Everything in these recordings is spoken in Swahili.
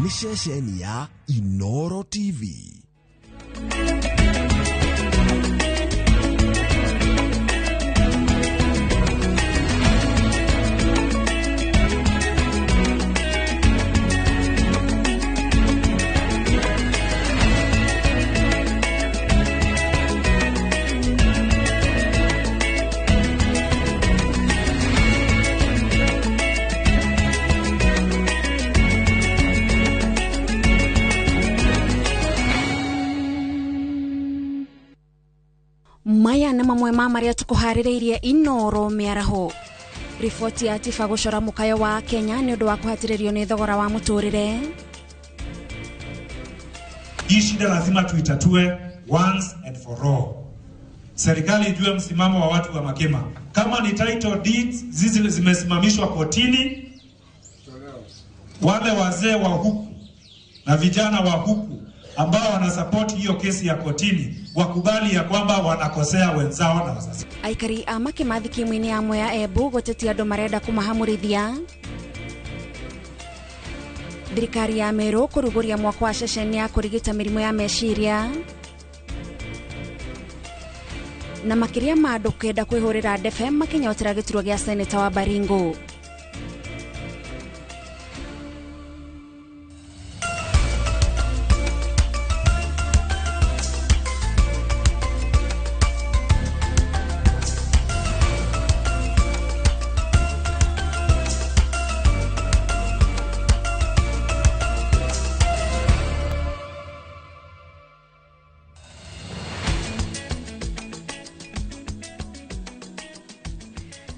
nĩ ceceni ya Inooro TV. Maya na mamwe maria tukuharireirie Inooro miaraho. Ripoti ya Tifa gucora mukayo wa Kenya ni undu wa kuhatiririo ni thogora wa muturire. Hii shida lazima tuitatue once and for all. Serikali ijue msimamo wa watu wa Makema. Kama ni title deeds zizi zimesimamishwa kotini, wale wazee wa huku na vijana wa huku ambao wanasupport hiyo kesi ya kotini wakubali ya kwamba wanakosea wenzao na wazazi. Aikari a Makema thikimwini amwe ya Embu gutetia andu marenda kumahamurithia. Thirikari ya Meru kuruguria mwako wa ceceni ya kurigita mirimu ya meciria. Na makiria ma andu kenda kwihurira ndebe makinyotera giturwa gia seneta wa Baringo.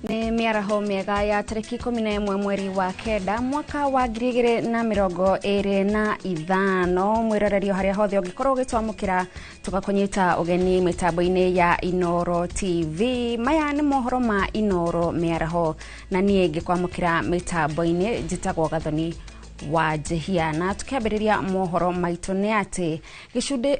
Ni miaraho miega ya tariki 11 mweri wa kenda mwaka wa 2025 mwirarerio haria hothe ungikorwo ugitwamukira tugakunyita ugeni mitambo-ini ya Inooro TV. Maya ni mohoro ma Inooro miaraho na nie ngikwamukira mitambo-ini njitagwo Gathoni wa Jehiana. Tukiambiriria mohoro maitu ni ati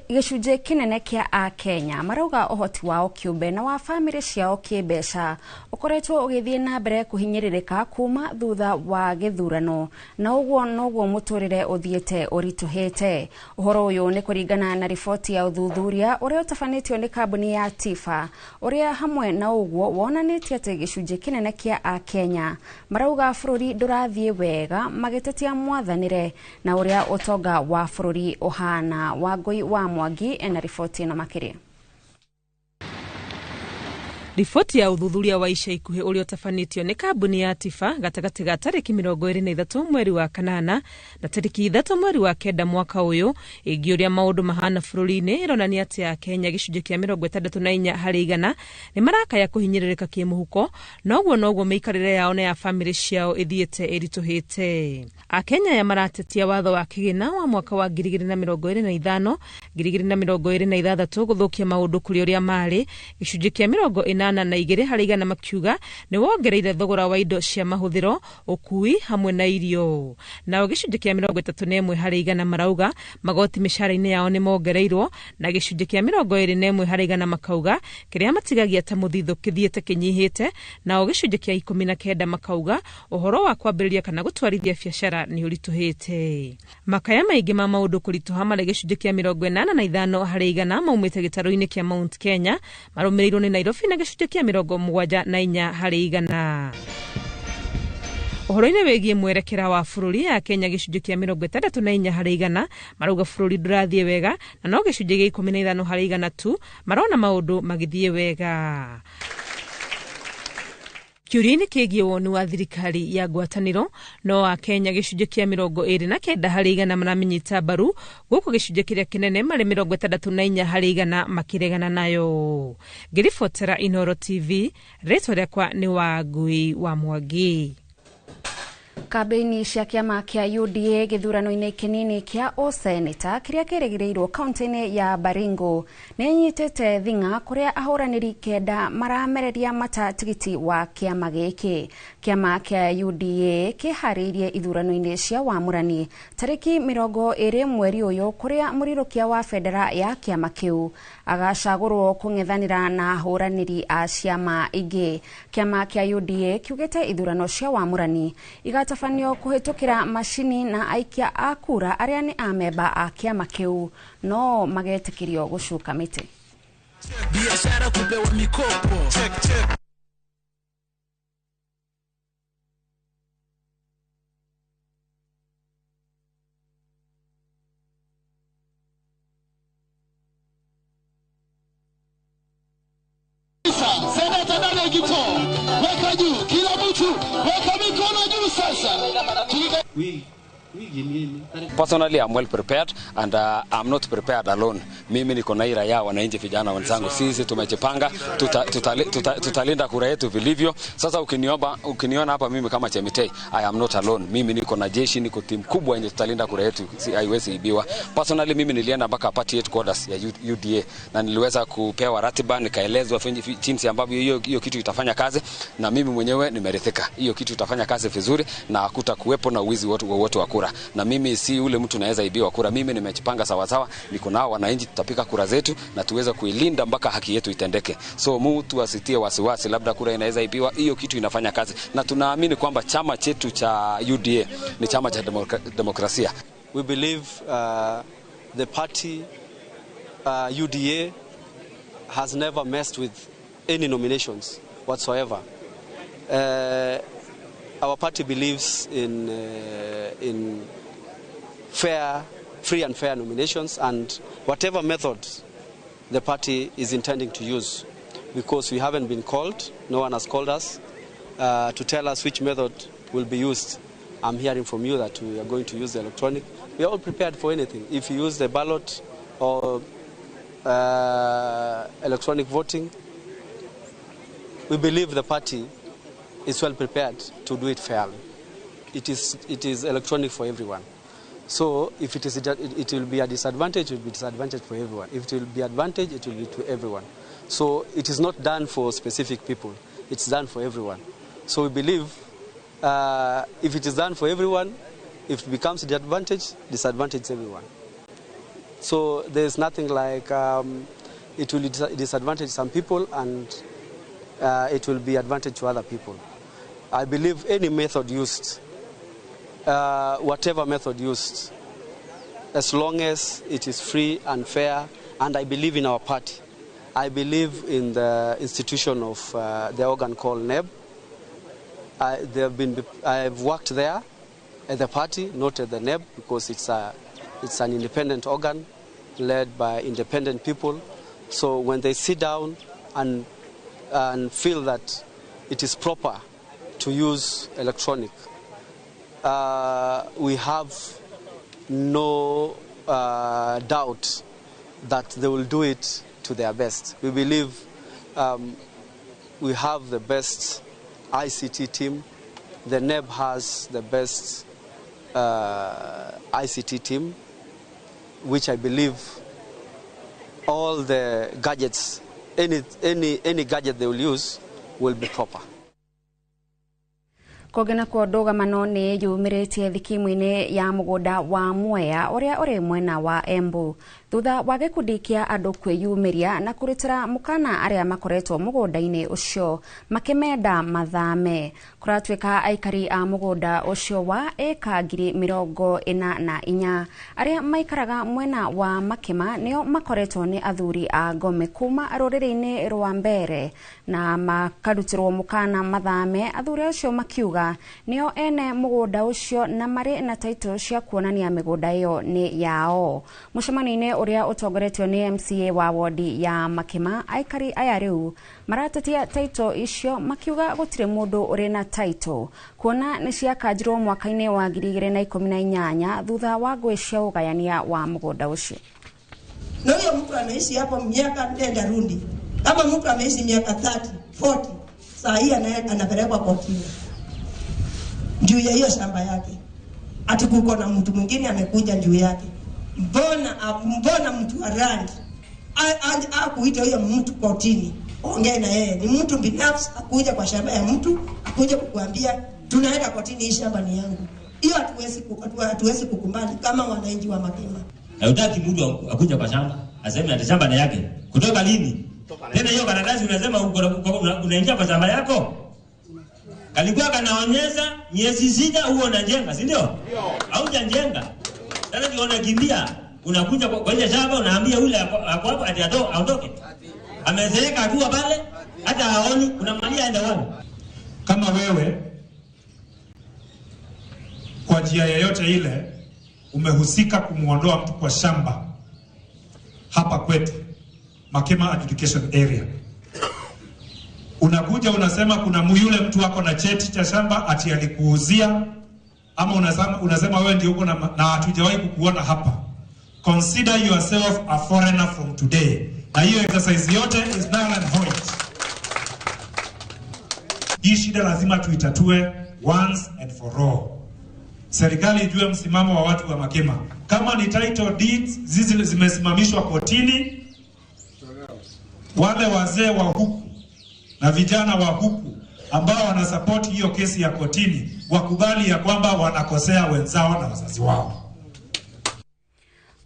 gicunje kinene kia a Kenya marauga uhoti wao kiumbe na wa family ciao kibeca ukoretwo ugithie na mbere kuhinyiririka kuma thutha wa githurano, na uguo noguo muturire uthiete urituhete. Uhoro uyu ni kuringana na ripoti ya uthuthuria uria utafanitio ni kambuni ya Tifa uria hamwe na uguo wonanitie ati gicunje kinene kia a Kenya marauga bururi ndurathie wega magitetia mwathanire na uria utonga wa bururi uhana. Wangui wa Mwangi na ripoti na makiria. Ripoti ya uthuthuria wa ica ikuhi uria utafanitio ni kambuni ya Tifa gatagati ga tariki 23 mweri wa kanana na tariki 3 mweri wa kenda mwaka uyu igiuria maundu mahana bururi-ini ironania ati a Kenya gicunje kia 64% ni marakaya kuhinyiririka kimuhuko, noguo meikarire yao na ya family ciao ithiete irituhite. A Kenya ya maratetia watho wa kigina wa mwaka wa 2025 2026 guthukia maundu kuri uria mari gicunje kia 82% makiuga ni wongereire thogora wa indo cia mahuthiro, ukui hamwe na irio. Na gicunje kia 31% marauga magoti mishara-ini yao ni mongereirwo, na gicunje kia 21% makauga kiria matigagia ta muthitho kithiete kinyihite, na gicunje kia 19 makauga uhoro wa kwambiriria kana gutwarithia biashara ni urituhite. Makaya maingi ma maundu kurituha mari gicunje kia 85% maumite gitaro-ini kia Mount Kenya marumirirwo ni Nairobi na gicunje kia 74%. Uhoro-ini wigie mwerekera wa bururi ya Kenya gicunje kia 64% marauga bururi ndurathie wega, na no gicunje gia 15% tu marona maundu magithie wega. Kiurini kigie woni wa thirikari ya ngwataniro no a Kenya gicunje kia 29% maramenyita mbaru, guku gicunje kiria kinene mari 64% makiregana nayo. Ngiribotera Inooro TV, ritwa riakwa ni Wangui wa Mwangi. Kampeni cia kiama kia UDA githurano-ini kinini kia useneta kiria kirigirirwo kaunti-ini ya Baringo ni nyitete thinga kuria ahuraniri kenda maramereria mata tigiti wa kiama giki. Kiama kia UDA kihariirie ithurano-ini cia wamurani tariki 20 mweri uyu kuria murirukia wa federa ya kiama kiu agacagurwo kung'ethanira na ahuraniri a ciama ingi. Kiama kia UDA kiugite ithurano cia wamurani gatafanio kuhitukira mashini na aikia akura aria ni ameba a kiama kiu no magetikirio gushuka miti. Biashara kupewa mikopo. Check. Seneta ndani kito. Weka juu, kila mtu weka mikono juu sasa. Personally, I'm well prepared and I'm not prepared alone. Mimi niko na raia wananchi vijana wenzangu. Sisi tumejipanga, tutalinda kura yetu vilivyo. Sasa ukiniona hapa mimi kama Chemitei, I am not alone. Mimi niko na jeshi, niko timu kubwa yenye tutalinda kura yetu, haiwezi ibiwa. Personally, mimi nilienda mpaka party headquarters ya UDA na niliweza kupewa ratiba, nikaelezwa jinsi ambavyo hiyo kitu itafanya kazi, na mimi mwenyewe nimeridhika. Hiyo kitu itafanya kazi vizuri na hakutakuwepo na uwizi wowote wa kura. Na mimi si ule mtu naweza ibiwa kura. Mimi nimejipanga sawa sawa, niko nao wananchi, tutapika kura zetu na tuweza kuilinda mpaka haki yetu itendeke. So mtu asitie wasiwasi labda kura inaweza ibiwa. Hiyo kitu inafanya kazi na tunaamini kwamba chama chetu cha UDA ni chama cha demokrasia. We believe the party UDA has never messed with any nominations whatsoever. Our party believes in free and fair nominations, and whatever method the party is intending to use, because we haven't been called, no one has called us to tell us which method will be used. I'm hearing from you that we are going to use the electronic. We are all prepared for anything. If you use the ballot or electronic voting, we believe the party is well prepared to do it fairly. It is electronic for everyone. So if it will be a disadvantage, it will be disadvantage for everyone. If it will be advantage, it will be to everyone. So it is not done for specific people. It's done for everyone. So we believe if it is done for everyone, if it becomes the advantage, disadvantage everyone. So there is nothing like it will disadvantage some people and it will be advantage to other people. I believe any method used, whatever method used, as long as it is free and fair, and I believe in our party. I believe in the institution of the organ called NEB. I've worked there at the party, not at the NEB, because it's an independent organ led by independent people. So when they sit down and feel that it is proper to use electronic, we have no doubt that they will do it to their best. We believe we have the best ICT team. The NEB has the best ICT team, which I believe all the gadgets, any gadget they will use will be proper. Kogena kwa doga manone yumiretie thikimwine ya mugunda wa Mwea uria uri mwena wa Embu thutha wa gikudikia andu kwiyumiria na kuritira mukana aria makoretwo mugunda-ini ucio makimenda mathame kuratwika aikari a mugunda ucio wa eka 44 aria maikaraga mwena wa Makima nio makoretwo ni athuri a Ngome kuma ruriri-ini rwa Mbere na makarutirwo mukana mathame. Athuri acio makiuga nio ene mugunda ucio na mari na title cia kuonania migunda iyo ni yao. Mucemani-ini uria utongoretio ni MCA wa wodi ya Makima, aikari aya riu maratatia title icio makiuga gutire mundu uri na title kuona ni ciakanjirwo mwaka-ini wa 2018 thutha wa gwicia ugayania wa mugunda ucio. Na huyo mtu anaishi hapo miaka nenda rundi. Kama mtu ameishi miaka 30, 40, saa hii anapelekwa kotini juu ya hiyo shamba yake. Ati kuko na mtu mwingine amekuja juu yake. Mbona mtu wa randi akuita huyo mtu kotini? Ongea na yeye. Ni mtu binafsi akuja kwa shamba ya mtu, akuja kukuambia tunaenda kotini, hii shamba ni yangu. Hiyo hatuwezi kukubali kama wananchi wa Makima. Na utaki mtu akuja kwa shamba aseme ati shamba ni yake. Kutoka lini? Tena hiyo karatasi unasema unaingia kwa shamba yako? Kalikuwa kanaonyesha miezi 6 huo unajenga, si ndio? Haujajenga. Sasa ndio unakimbia. Unakuja kwa ile shamba unaambia yule hapo hapo ati aondoke. Amezeeka akiwa pale hata haoni unamwambia aende wapi. Kama wewe kwa njia yoyote ile umehusika kumuondoa mtu kwa shamba hapa kwetu Makema Adjudication Area, unakuja unasema kuna yule mtu wako na cheti cha shamba ati alikuuzia, ama unasema wewe ndio uko na hatujawahi kukuona hapa, consider yourself a foreigner from today. Na hiyo exercise yote is null and void. Hii shida lazima tuitatue once and for all. Serikali ijue msimamo wa watu wa Makema. Kama ni title deeds zimesimamishwa kotini, wale wazee wa huku na vijana wa huku ambao wanasupport hiyo kesi ya kotini wakubali ya kwamba wanakosea wenzao na wazazi wao.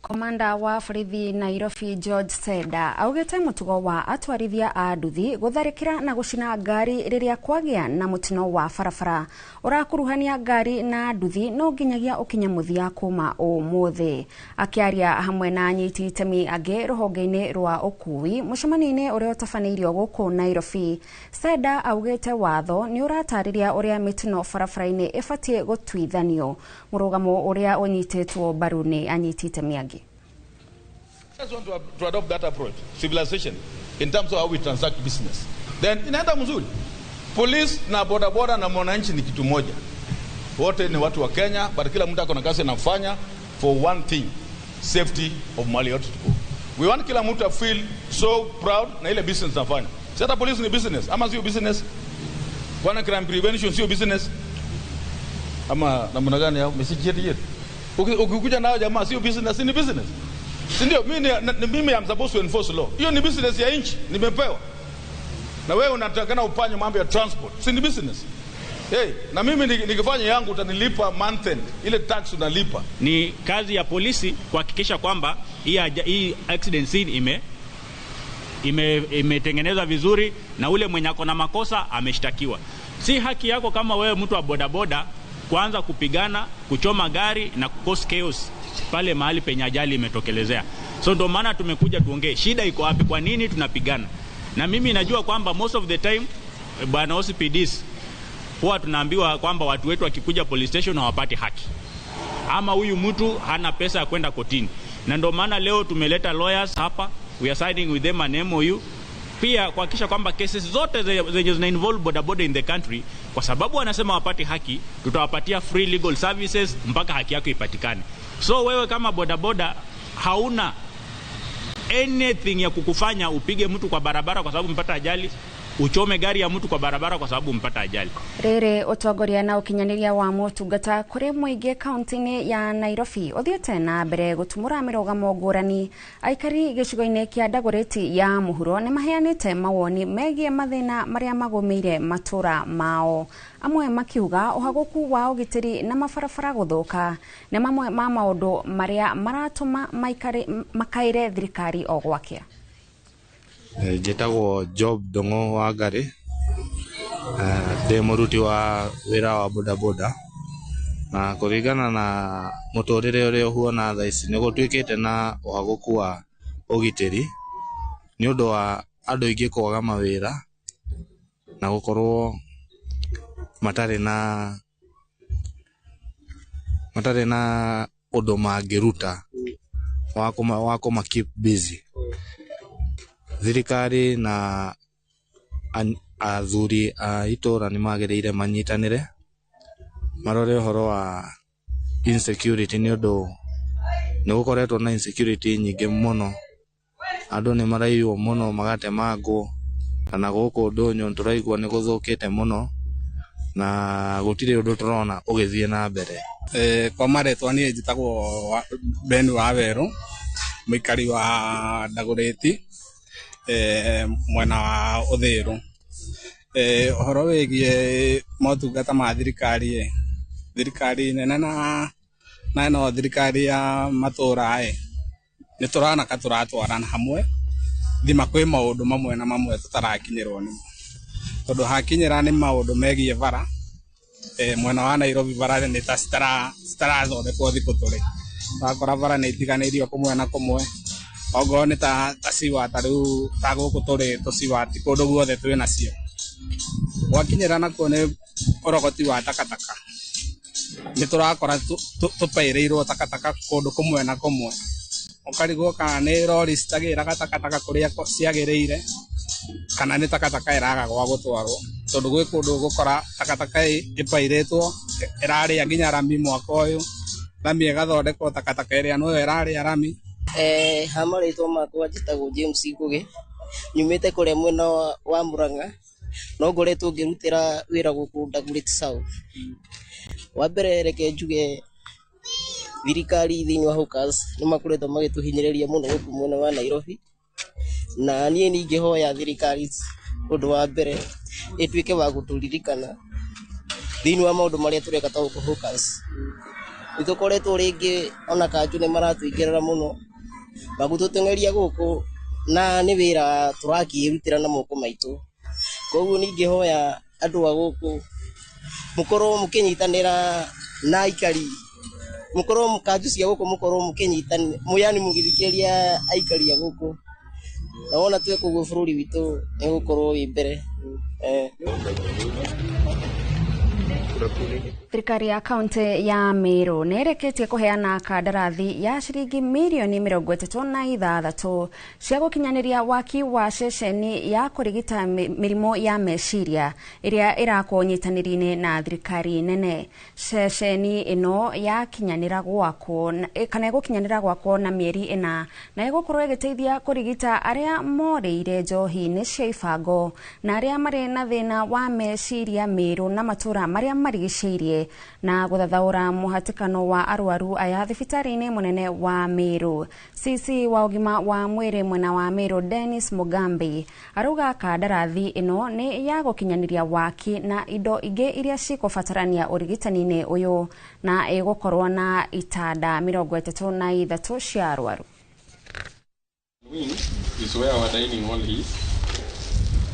Komanda wa borithi Nairobi George Seda augete mutugo wa atwarithia a nduthi gutharikira na gucina ngari riria kwagia na mutino wa barabara urakuruhania ngari na nduthi no nginyagia ukinya muthia kuma umuthi. Akiaria hamwe na anyiti itemi angi ruhonge-ini rwa ukui mucemanio-ini uria utafaneirio guku Nairobi, Seda augete watho ni uratariria uria mitino barabara-ini ibatie gutwithanio, murugamo uria unyitetwo mbaru ni anyiti itemi angi. I just want to adopt that approach, civilization, in terms of how we transact business. Then inaenda mzuri. Police na bodaboda na mwananchi ni kitu moja. Wote ni watu wa Kenya, but kila mtu ako na kazi anafanya for one thing, safety of mali yote tuko. We want kila mtu to feel so proud na ile business anafanya. Sasa police ni business, ama sio business? Wana crime prevention sio business? Ama namna gani hao message yetu? Ukikuja nao jamaa sio business, ni business. Sindio, mimi am supposed to enforce law. Hiyo ni business ya nchi, nimepewa. Na wewe unatakana ufanye mambo ya transport, si ni business. Hey, na mimi nikifanya yangu utanilipa month end, ile tax unalipa. Ni kazi ya polisi kuhakikisha kwamba hii accident scene imetengenezwa vizuri na ule mwenye ako na makosa ameshtakiwa. Si haki yako kama wewe mtu wa bodaboda kuanza kupigana, kuchoma gari na cause chaos pale mahali penye ajali imetokelezea. So ndio maana tumekuja tuongee shida iko wapi, kwa nini tunapigana. Na mimi najua kwamba most of the time bwana OCPDs huwa tunaambiwa kwamba watu wetu wakikuja police station hawapati haki, ama huyu mtu hana pesa ya kwenda kotini. Na ndio maana leo tumeleta lawyers hapa, we are signing with them an MOU pia kuhakikisha kwamba cases zote zenye zina involve bodaboda in the country, kwa sababu wanasema wapati haki, tutawapatia free legal services mpaka haki yako ipatikane. So wewe kama bodaboda hauna anything ya kukufanya upige mtu kwa barabara kwa sababu mpata ajali, uchome gari ya mtu kwa barabara kwa sababu mpata ajali. Rere utongoria na ukinyaniria wa motungata kuri muingi kaunti-ini ya Nairobi uthiete na mbere gutumura mirogamo ngurani. Aikari gicigo-ini kia Dagoretti ya muhuro ni maheanite mawoni megie mathina maria magomeire matura mao. Amwe makiuga uhaguku wa ugitiri na mabarabara guthuka ni mamwe ma maundu maria maratuma makaire thirikari o gwakia. Jetagwo Job Dongo wa Ngari, de muruti wa wira wa bodaboda, na kuringana na muturire uria huona thaa ici ni gutwikite na uhaguku wa ugitiri ni undu wa andu aingi kwaga mawira na gukorwo matare na undu mangiruta wa kuma keep busy. Thirikari na athuri a itora ni magiriire manyitanire marore horo wa insecurity ni undu ni gukoretwo na insecurity nyingi muno. Andu ni maraiyo muno magatemangwo kana guku ndunyu turaigwa ni guthukite muno na gutire undu turona ugithie na mbere. Kwa maretwa ni njitagwo Ben wa Weru, muikari wa Dagoretti mwena wa Uthiru. Horo wigie motungata ma thirikari nene na no thirikari ya matura ni turana katuratwarana hamwe thima kwi maundu mamwe na mamwe tutarakinyirwo ni tondu hakinyira ni maundu megie bara mwena wa Nairobi barare nĩ ta citarathondekwo thikũ tũrĩ wakora bara nĩ itiganĩirio kũmwe na kũmwe ogo nĩ ta siwa ta rĩu ta gũkũ tũrĩ tũsiwa ti kũndũ guothe twĩ nacio wakinyĩra nakuo nĩ ũrogoti wa takataka nĩ tũrakora tũpairĩirwo takataka kũndũ kũmwe na kũmwe ũkarigwo kana nĩ rori citagĩra takataka kũrĩa ciagĩrĩire kana nĩ takataka ĩraga gwa gũtwarwo tondũ gwĩ kũndũ gũkora takataka ĩpairĩtwo ĩrarĩa nginya rami mwaka ũyũ rami ĩgathondekwo takataka ĩrĩa no ĩrarĩa rami hamarĩtwo makwa njĩtagwo James Ngugi nyumĩte kũrĩa mwena wa Murang'a no ngoretwo ngĩrutĩra wĩra gũkũ Dagoretti South wa mbere reke njuge thirikari thĩinĩ wa hawkers nĩ makoretwo magĩtũhinyĩrĩria mũno gũkũ mwena wa Nairobi na niĩ ningĩhoya thirikari ũndũ wa mbere ĩtuĩke wa gũtũririkana thĩinĩ wa maũndũ marĩa tũreka ta gũkũ hawkers nĩtũkoretwo rĩngĩ ona kanjũ nĩ maratũingĩrĩra mũno magũtũteng'eria gũkũ na nĩ wĩra tũrakĩrutĩra na moko maitũ koguo ningĩhoya andũ a gũkũ mũkorwo mũkĩnyitanĩra na aikari mũkorwo kanjũ cia gũkũ mũkorwo mũkĩnyitanĩra mũyani mũgĩthikĩrĩria aikari a gũkũ na wona tweka ũguo bũrũri witũ nĩ gũkorwo wĩ mbere Thirikari ya kaunti ya Meru nĩĩrĩkĩtie kũheana kandarathi ya ciringi mirioni 36 cia gũkinyanĩria waki wa ceceni ya kũrigita mĩrimũ ya meciria ĩrĩa ĩrakwo nyitanĩri-inĩ na thirikari nene. Ceceni ĩno yakinyanĩra gwakwo kana ĩgũkinyanĩra gwakwo na mĩeri 4 na ĩgũkorwo ĩgĩteithia kũrigita arĩa morĩire njohi-inĩ cia ibango na arĩa marĩ na thĩna wa meciria Meru na matũra marĩa marigicĩirie na gũthathaũra mũhatĩkano wa arwaru aya thibitarĩ-inĩ mũnene wa Meru. CC wa ũgima wa mwĩrĩ mwena wa Meru Dennis Mugambi arauga kandarathi ĩno nĩ ya gũkinyanĩria waki na indo ingĩ iria cikũbatarania ũrigitani-inĩ ũyũ na ĩgũkorwo na itanda 33 cia arwaru. Is where our dining hall is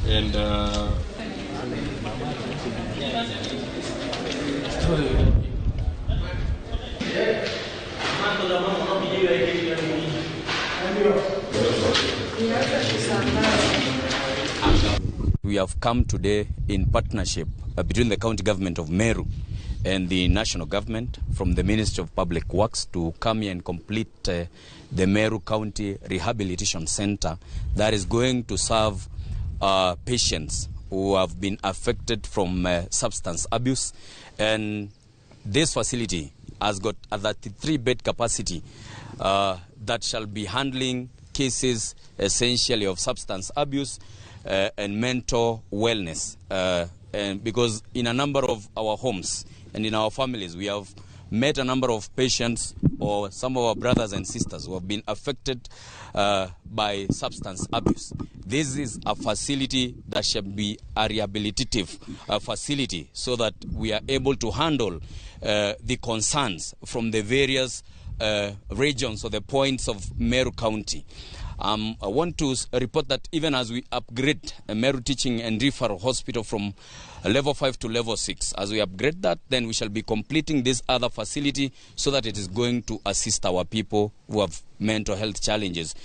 and we have come today in partnership between the county government of Meru and the national government from the Ministry of Public Works to come here and complete the Meru County Rehabilitation Center that is going to serve patients who have been affected from substance abuse. And this facility has got a 33-bed capacity that shall be handling cases essentially of substance abuse and mental wellness. And because in a number of our homes and in our families, we have met a number of patients or some of our brothers and sisters who have been affected by substance abuse. This is a facility that should be a rehabilitative facility so that we are able to handle the concerns from the various regions or the points of Meru County. I want to report that even as we upgrade Meru Teaching and Referral Hospital from level 5 to level 6, as we upgrade that, then we shall be completing this other facility so that it is going to assist our people who have mental health challenges.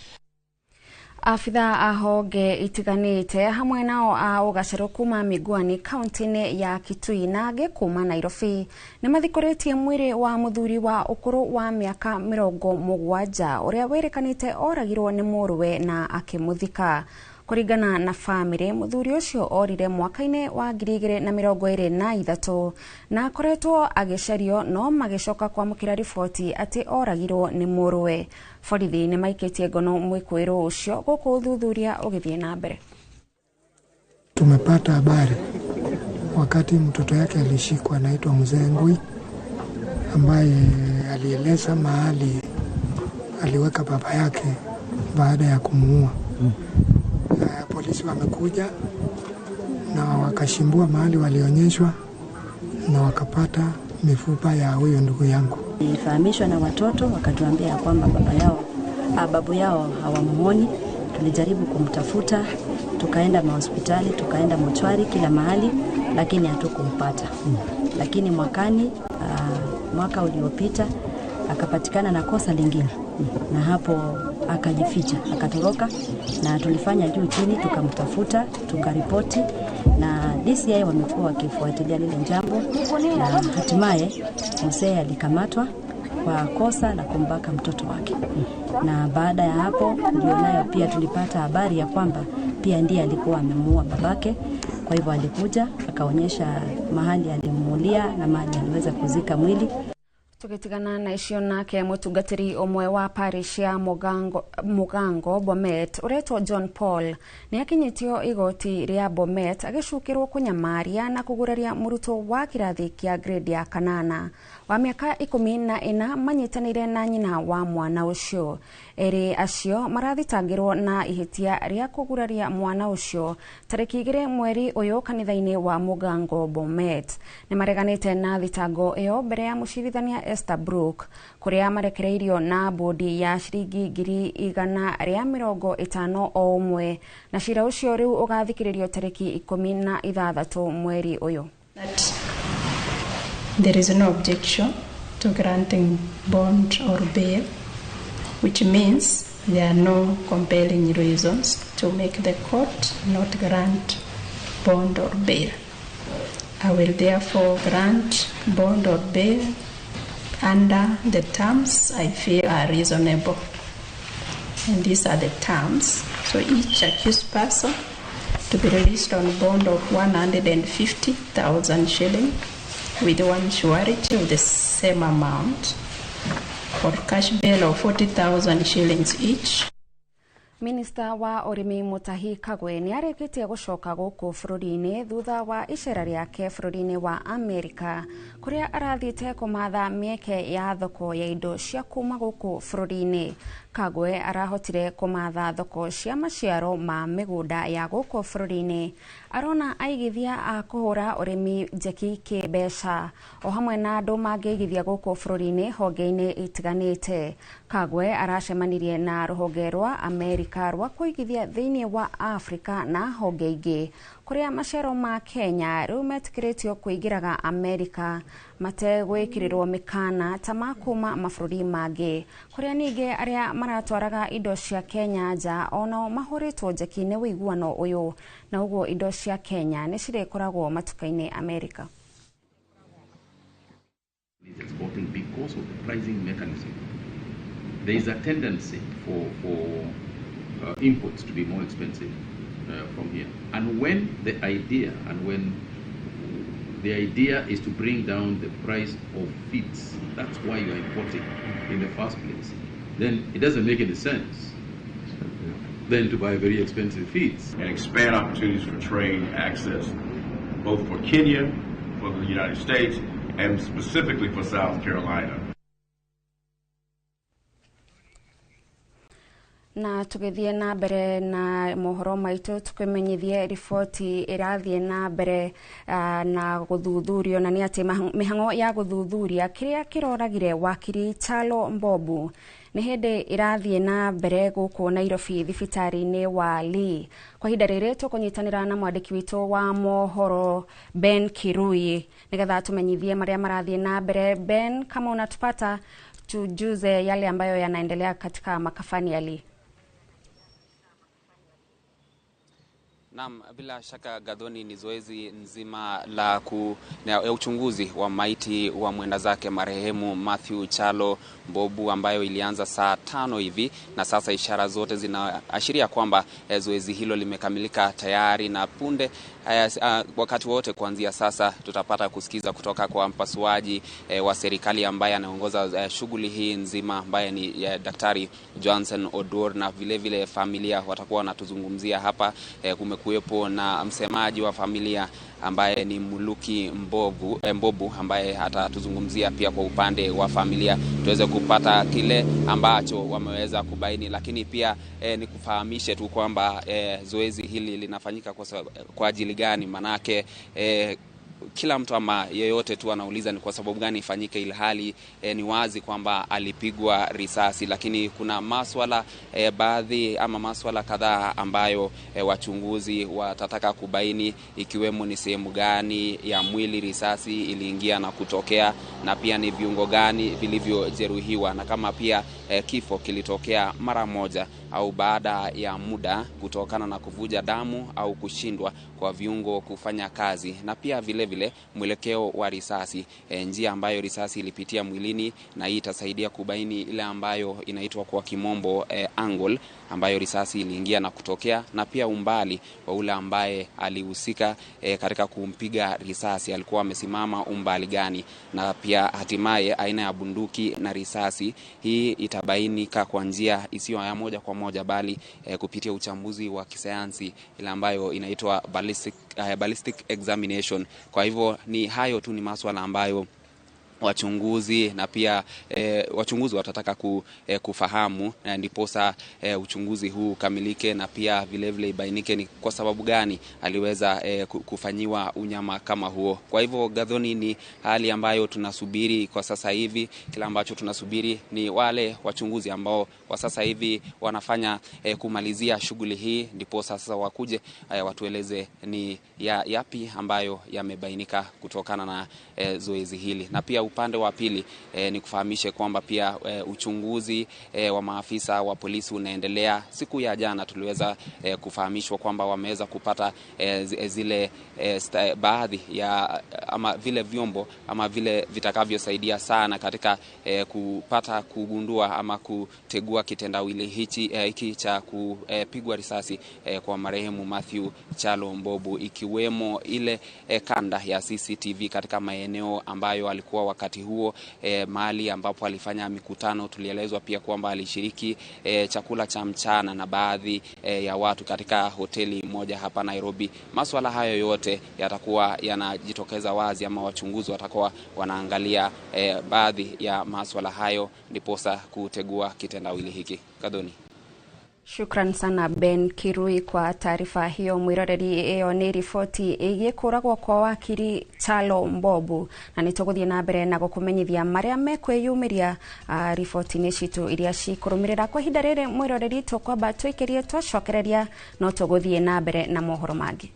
Afitha a honge itiganĩte hamwe nao a ũgacĩru kuma Migwani kaunti-inĩ ya Kitui na angĩ kuma Nairobi nĩmathikũrĩtie mwĩrĩ wa mũthuri wa ũkũrũ wa mĩaka 70 ũrĩa wĩrĩkanĩte oragirwo nĩ mũrũwe na akĩmũthika. Kũringana na family, mũthuri ũcio orire mwaka-inĩ wa 2023 na akoretwo agĩcario no magĩcoka kwamũkĩra riboti atĩ oragirwo nĩ mũrũwe. Borithi nĩ maikĩtie ngono mwĩkũĩrwo ũcio gũkũ ũthuthuria ũgĩthiĩ na mbere. Tumepata habari wakati mtoto yake alishikwa anaitwa Mzee Ngui ambaye alieleza mahali aliweka baba yake baada ya kumuua. Polisi wamekuja na wakashimbua mahali walionyeshwa na wakapata mifupa ya huyo ndugu yangu. Nilifahamishwa na watoto wakatuambia kwamba babu yao hawamuoni. Tulijaribu kumtafuta, tukaenda hospitali, tukaenda mochwari kila mahali, lakini hatukumpata. lakini mwaka uliopita akapatikana na kosa lingine, na hapo akajificha, akatoroka, na tulifanya juu chini, tukamtafuta, tukaripoti, na DCI wamekuwa wakifuatilia lile jambo, na hatimaye mzee alikamatwa kwa kosa la kumbaka mtoto wake. Na baada ya hapo ndio nayo pia tulipata habari ya kwamba pia ndiye alikuwa amemuua babake. Kwa hivyo alikuja akaonyesha mahali alimuulia na mahali aliweza kuzika mwili. Tukitigana na icio nake mutungatiri omwe wa parish ya Mugango Bomet uretwo John Paul ni akinyitio igoti ria Bomet agicukirwo kunyamaria na kuguraria muruto wa kirathi kia grade ya 8 wa miaka 14 manyitanire na nyina wa mwana ucio. Eri acio marathitangirwo na ihitia ria kuguraria mwana ucio tariki 2 mweri uyu kanitha-ini wa Mugango Bomet. Ni mareganite na thitango iyo mbere ya mucirithania Esther Brook kuria marekereirio na bodi ya shiringi 150 o umwe, na cira ucio riu ugathikiririo tariki 16 mweri uyu. There is no objection to granting bond or bail, which means there are no compelling reasons to make the court not grant bond or bail. I will therefore grant bond or bail under the terms I feel are reasonable. And these are the terms. So each accused person to be released on bond of 150,000 shillings with one surety of the same amount, or cash bail of 40,000 shillings each. Minister wa Urimi Mutahi Kagwe ni areketie gucoka guku bururi-ini thutha wa icera riake bururi-ini wa Amerika kuria arathiite kumatha mieke ya thoko ya indo cia kuma guku bururi-ini. Kagwe arahotire kumatha thoko cia maciaro ma migunda ya guku bururi-ini. Arona aigithia a kuhura urimi njeki kibeca o hamwe na andu mangigithia guku bururi-ini honge-ini itiganite. Kagwe aracemanirie na ruhonge rwa Amerika rwa kuigithia thiini wa Afrika na honge ingi kuria maciaro ma Kenya riu metikiritio kuingiraga Amerika mategwikirirwo mikana ta makuma mabururi mangi kuria ningi aria maratwaraga indo cia Kenya nja ono mahuritwo njeki-ini wiguano uyu, na uguo indo cia Kenya ni cirekoragwo matuka-ini Amerika. Exporting because of the pricing mechanism. There is a tendency for imports to be more expensive from here. And when the idea is to bring down the price of feeds, that's why you are importing in the first place, then it doesn't make any sense then to buy very expensive feeds. And expand opportunities for trade access, both for Kenya, for the United States, and specifically for South Carolina. Na tugithie na mbere na mohoro maitu tukimenyithie ripoti irathie na mbere na guthuthurio, na ni ati mihango ya guthuthuria kiria kiroragire wakiri Chalo Mbobu ni hindi irathie na mbere guku Nairobi thibitari-ini wa Lee. Kwa hinda riri tukunyitanira na mwandiki witu wa mohoro Ben Kirui nigetha tumenyithie maria marathie na mbere. Ben, kama unatupata, tujuze yale ambayo yanaendelea katika makafani ya Lee. Naam, bila shaka Gadhoni, ni zoezi nzima la uchunguzi wa maiti wa mwenda zake marehemu Matthew Chalo Mbobu ambayo ilianza saa 5 hivi, na sasa ishara zote zinaashiria kwamba zoezi hilo limekamilika tayari, na punde wakati wote kuanzia sasa tutapata kusikiza kutoka kwa mpasuaji wa serikali ambaye anaongoza shughuli hii nzima ambaye ni Daktari Johnson Oduor, na vile vile familia watakuwa wanatuzungumzia hapa. Kumekuwepo na msemaji wa familia ambaye ni Muluki Mbobu ambaye atatuzungumzia pia kwa upande wa familia tuweze kupata kile ambacho wameweza kubaini, lakini pia ni kufahamishe tu kwamba zoezi hili linafanyika kwa ajili gani. Manake kila mtu ama yeyote tu anauliza ni kwa sababu gani ifanyike, ilhali ni wazi kwamba alipigwa risasi. Lakini kuna maswala baadhi ama maswala kadhaa ambayo wachunguzi watataka kubaini, ikiwemo ni sehemu gani ya mwili risasi iliingia na kutokea, na pia ni viungo gani vilivyojeruhiwa, na kama pia kifo kilitokea mara moja au baada ya muda kutokana na kuvuja damu au kushindwa kwa viungo kufanya kazi, na pia vile vile mwelekeo wa risasi, njia ambayo risasi ilipitia mwilini, na hii itasaidia kubaini ile ambayo inaitwa kwa kimombo angle ambayo risasi iliingia na kutokea, na pia umbali wa ule ambaye alihusika katika kumpiga risasi, alikuwa amesimama umbali gani, na pia hatimaye aina ya bunduki na risasi. Hii itabainika kwa njia isiyo ya moja kwa moja, bali kupitia uchambuzi wa kisayansi ile ambayo inaitwa ballistic examination. Kwa hivyo ni hayo tu, ni masuala ambayo wachunguzi na pia wachunguzi watataka kufahamu, na ndiposa uchunguzi huu kamilike, na pia vile vile ibainike ni kwa sababu gani aliweza kufanyiwa unyama kama huo. Kwa hivyo Gathoni, ni hali ambayo tunasubiri kwa sasa hivi. Kila ambacho tunasubiri ni wale wachunguzi ambao kwa sasa hivi wanafanya kumalizia shughuli hii, ndipo sasa wakuje watueleze ni yapi ambayo yamebainika kutokana na zoezi hili. Na pia upande wa pili ni kufahamishe kwamba pia uchunguzi wa maafisa wa polisi unaendelea. Siku ya jana tuliweza kufahamishwa kwamba wameweza kupata zile baadhi ya ama vile vyombo ama vile vitakavyosaidia sana katika kupata kugundua ama kutegua kitendawili hiki cha kupigwa risasi kwa marehemu Matthew Chalo Mbobu, ikiwemo ile kanda ya CCTV katika maeneo ambayo alikuwa wakati huo mahali ambapo alifanya mikutano. Tulielezwa pia kwamba alishiriki chakula cha mchana na baadhi ya watu katika hoteli moja hapa Nairobi. Masuala hayo yote yatakuwa yanajitokeza wazi, ama wachunguzi watakuwa wanaangalia baadhi ya masuala hayo ndiposa kutegua kitendawili hiki. Gathoni. Shukran sana Ben Kirui kwa taarifa hiyo. Mwiroreri iyo ni riboti igikuragwo kwa wakiri Chalo Mbobu, na nituguthie na mbere na gukumenyithia maria mekwiyumiria riboti ni citu iria cikurumirira kwa ihinda riri. Mwiroreri tukwamba twikirie twacokereria no tuguthie na mbere na mohoro mangi.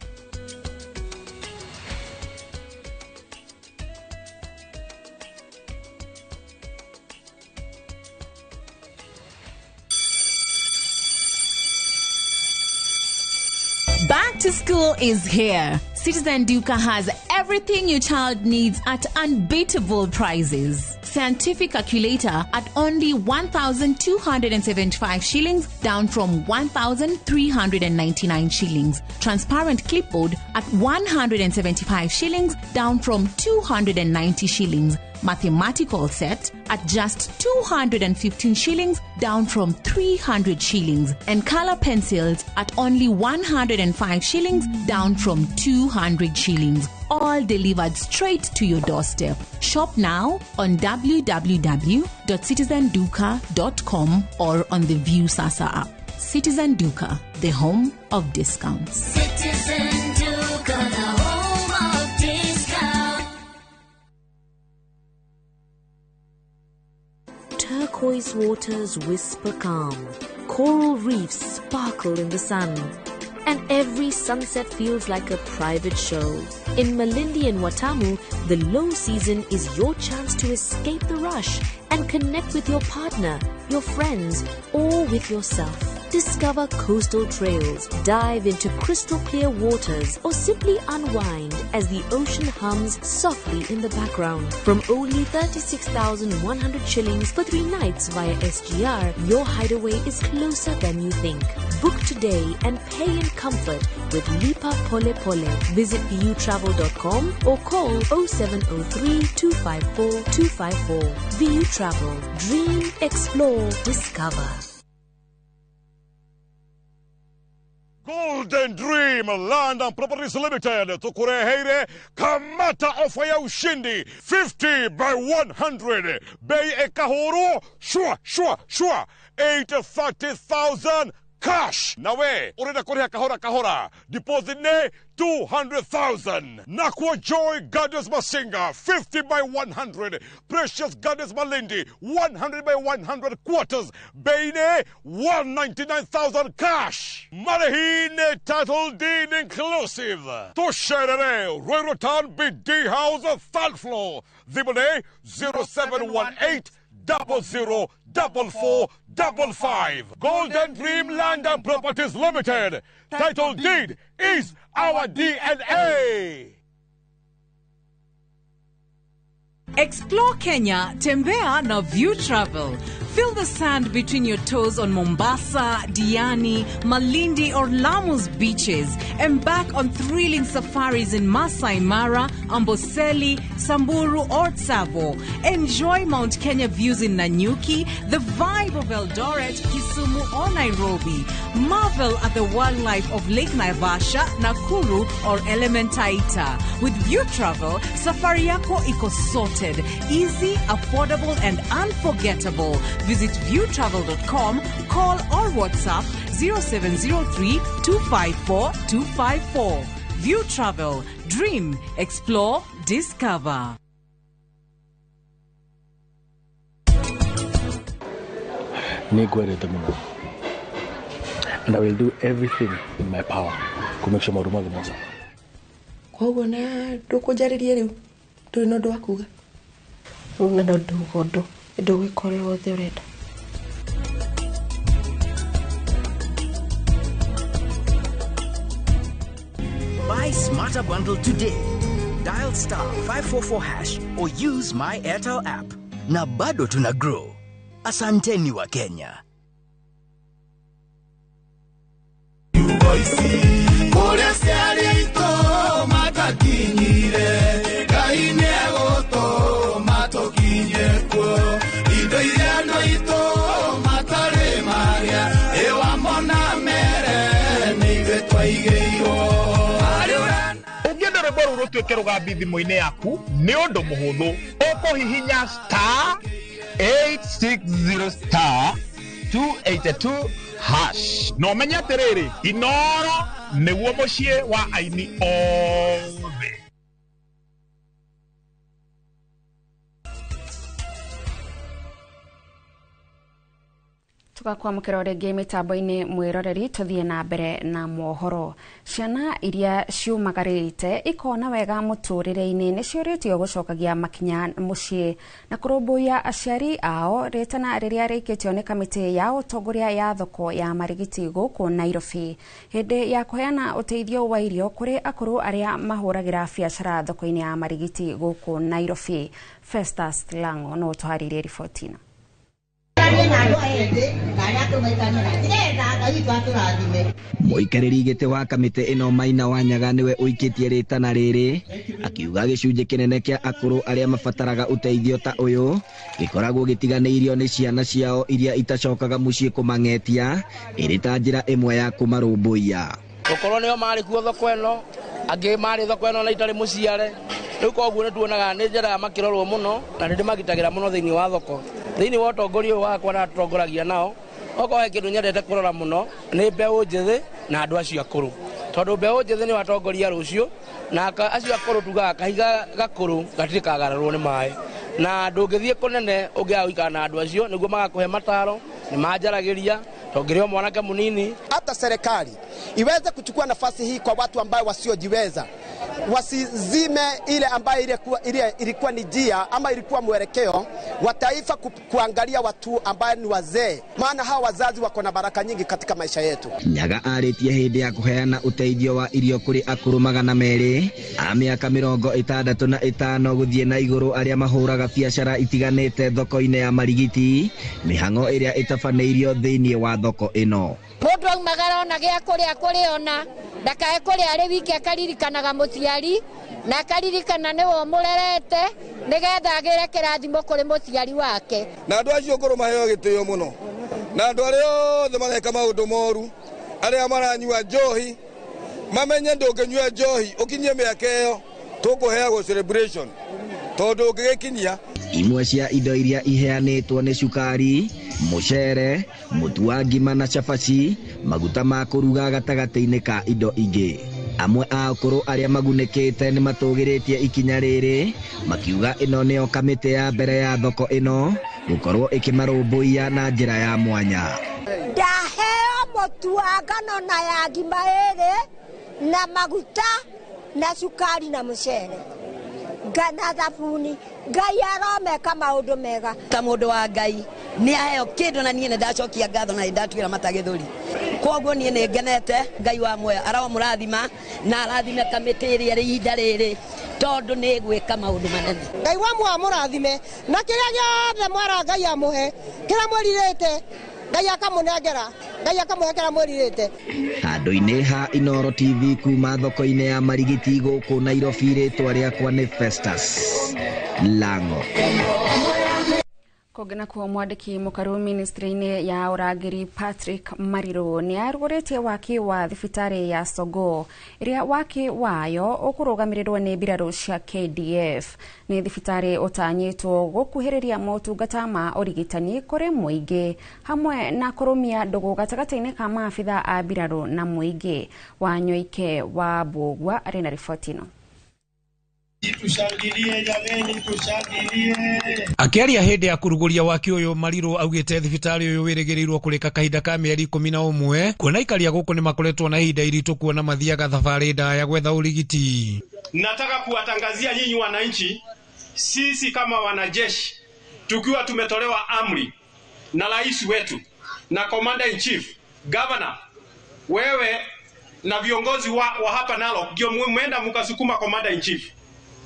Back to school is here. Citizen Duka has everything your child needs at unbeatable prices. Scientific calculator at only 1,275 shillings, down from 1,399 shillings. Transparent clipboard at 175 shillings, down from 290 shillings. Mathematical set at just 215 shillings, down from 300 shillings. And color pencils at only 105 shillings, down from 200 shillings. All delivered straight to your doorstep. Shop now on www.citizenduka.com or on the View Sasa app. Citizen Duka, the home of discounts. Citizen Duka, the home of discounts. Turquoise waters whisper calm. Coral reefs sparkle in the sun. And every sunset feels like a private show. In Malindi and Watamu, the low season is your chance to escape the rush and connect with your partner, your friends, or with yourself. Discover coastal trails, dive into crystal clear waters, or simply unwind as the ocean hums softly in the background. From only 36,100 shillings for 3 nights via SGR, your hideaway is closer than you think. Book today and pay in comfort with Lipa Pole Pole. Visit vutravel.com or call 0703 254 254. VU Travel. Dream, explore, discover. Golden Dream Land and Properties Limited tukureheire kamata ofa ya ushindi 50 by 100 bei ekahoro shua 830,000 cash. Nawe, ureda korea kahora kahora. Deposit ne 200,000. Nakwa Joy Goddess Masinga, 50 by 100. Precious Goddess Malindi, 100 by 100 quarters. Baine, 199,000 cash. Marahine title deed inclusive. Tosherere, Royrotan BD House, third floor. Zibone, 0718 004455. Golden Dream Land and Properties Limited. Title deed is our DNA. Explore Kenya, tembea na View Travel. Feel the sand between your toes on Mombasa, Diani, Malindi or Lamu's beaches. Embark on thrilling safaris in Masai Mara, Amboseli, Samburu or Tsavo. Enjoy Mount Kenya views in Nanyuki, the vibe of Eldoret, Kisumu or Nairobi. Marvel at the wildlife of Lake Naivasha, Nakuru or Elementaita. With View Travel, safari yako iko sorted, easy, affordable and unforgettable. Visit viewtravel.com, call or WhatsApp 0703 254 254. View Travel. Dream, explore, discover. And I will do everything in my power to make sure Maruma the Mosa. Kwa na ndukujaririe riu turi no ndwakuga una no ndugondo ndugikora othe urenda. Buy Smarter Bundle today. Dial *544# or use my Airtel app. Na bado tuna grow. Asanteni wa Kenya. Tuikero gabi thimo-ini yaku ni undu muhuthu ukuhihinya *860*282# no menya atiriri Inoro niguo mucii wa aini othe. Tugakwamukira rĩngĩ mitambo-ini mwiroreri tuthie na mbere na mohoro. Ciana iria ciumagarĩte ikona wega mũtũrĩre-inĩ nĩciũrĩtio gũcokagia makinya mũciĩ na kũrũmbũiya aciari ao rĩtana rĩrĩa rĩkĩtio nĩ kamĩtĩ ya ũtongoria ya thoko ya marigiti gũkũ Nairobi hĩndĩ ya kũheana ũteithio wa irio kũrĩ akũrũ arĩa mahũragĩra biacara thoko-inĩ ya marigiti gũkũ Nairobi. Festus Lango no tũharĩrie riboti ĩno. Mũikarĩri gĩtĩ wa kamĩtĩ ĩno Maina Wanyaga nĩwe ũikĩtie rĩtana rĩrĩ akiuga gĩcunjĩ kĩnene kĩa akũrũ arĩa mabataraga ũteithio ta ũyũ gĩkoragwo gĩtiganĩirio nĩ ciana ciao iria itacokaga mũciĩ kũmang'etia ĩrĩ ta njĩra ĩmwe ya kũmarũmbũiya. Gũkorwo nĩo marĩ kuo thoko ĩno angĩ marĩ thoko ĩno na itarĩ mũciare rĩu koguo nĩ tuonaga nĩ njĩra ya makĩrorwo mũno na nĩ ndĩmagitagĩra mũno thĩinĩ wa thoko. Thĩinĩ wa ũtongoria ũyũ wakwa na tũtongoragia nao okorwo he kĩndũ nyendete kũrora mũno nĩ mbeũ njĩthĩ na andũ acio akũrũ tondũ mbeũ njĩthĩ nĩ watongoria rũciũ na acio akũrũ tugaga kahiga gakũrũ gatirĩ kagararwo nĩ maĩ na ndũngĩthiĩ kũnene ũngĩaga gũikara na andũ acio nĩguo magakũhe mataro nĩ manjaragĩria tongerio mwanake munini. Hata serikali iweze kuchukua nafasi hii kwa watu ambao wasiojiweza, wasizime ile ambayo ilikuwa ni njia ama ilikuwa mwelekeo wa taifa kuangalia watu ambao ni wazee, maana hawa wazazi wako na baraka nyingi katika maisha yetu. Nyaga arĩtie hĩndĩ ya kũheana ũteithio wa irio kũrĩ akũrũ 200 a mĩaka 65 gũthiĩ na igũrũ arĩa mahũraga biacara itiganĩte thoko-inĩ ya marigiti, mĩhang'o ĩrĩa ĩtabanĩirio thĩinĩ wa thoko ĩno. Mũndũ aumagara ona gĩa kũrĩa ona ndakae kũrĩa arĩ wiki akaririkanaga mũciari na akaririkana nĩwe mũrerete nĩgetha agĩre kĩrathimo kũrĩ mũciari wake. Na andũ acio ngũrũ maheo gĩtĩo mũno na andũ arĩa othe mareka maũndũ moru arĩa maranyua njohi mamenye ndũngĩnyua njohi ũkinyie mĩaka ĩyo tũkũheagwo celebration tondũ ũngĩgĩkinyia. Imwe cia indo iria iheanĩtwo nĩ cukari, mũcere, mũtu wa ngima na cabaci, maguta ma kũruga gatagata-inĩ ka indo ingĩ. Amwe a akũrũ arĩa magunĩkĩte nĩ matũgĩrĩtie ikinya rĩrĩ, makiuga ĩno nĩyo kamĩtĩ ya mbere ya thoko ĩno gũkorwo ĩkĩmarũmbũiya na njĩra ya mwanya. Ndaheo mũtu wa ngano na ya ngima ĩrĩ na maguta na cukari na mũcere na thabuni. Ngai aromeka maũndũ mega. Ta mũndũ wa Ngai nĩ aheo kĩndũ na niĩ nĩ ndacokia ngatho na ndatwĩra mata gĩthũri. Koguo niĩ nĩ ngenete, Ngai wa muoyo aramũrathima na arathime kamĩtĩ ĩrĩa ihinda rĩrĩ tondũ nĩ gwĩka maũndũ manene. Ngai wa muoyo amũrathime na kĩrĩa gĩothe mwara Ngai amũhe kĩrĩa mwĩrirĩte Ngai akamũnengera, Ngai akamũhekera mwĩrirĩte. Handũ-inĩ ha Inooro TV kuma thoko-inĩ ya Marigiti gũkũ Nairobi, rĩtwa rĩakwa nĩ Festus Lango. Kũngena kuo mwandĩki mũkaru ministry-inĩ ya ũrangĩri Patrick Mariro nĩ arugũrĩtie waki wa thibitarĩ ya Sogo ĩrĩa waki wayo ũkũrũgamĩrĩrwo nĩ mbirarũ cia KDF. Nĩ thibitarĩ ũtanyĩtwo gũkuhĩrĩria motungata ma ũrigitani kũrĩ mũingĩ hamwe na kũrũmia ndũgũ gatagatĩ-inĩ ka maabitha a mbirarũ na mũingĩ. Wanyoike wa Mbũgua arĩ na riboti ĩno. Akiaria hindi ya kuruguria waki uyu Mariro augite thibitari uyu wirigiriirwo kurika kahinda ka mieri 11 kuona ikaria guku ni makoretwo na hinda iritu kuona mathiaga thabari ndaya gwetha urigiti. Nataka kuwatangazia nyinyi wananchi, sisi kama wanajeshi tukiwa tumetolewa amri na rais wetu na commander in chief, governor, wewe na viongozi wa hapa nalo ndio mwenda mkasukuma commander in chief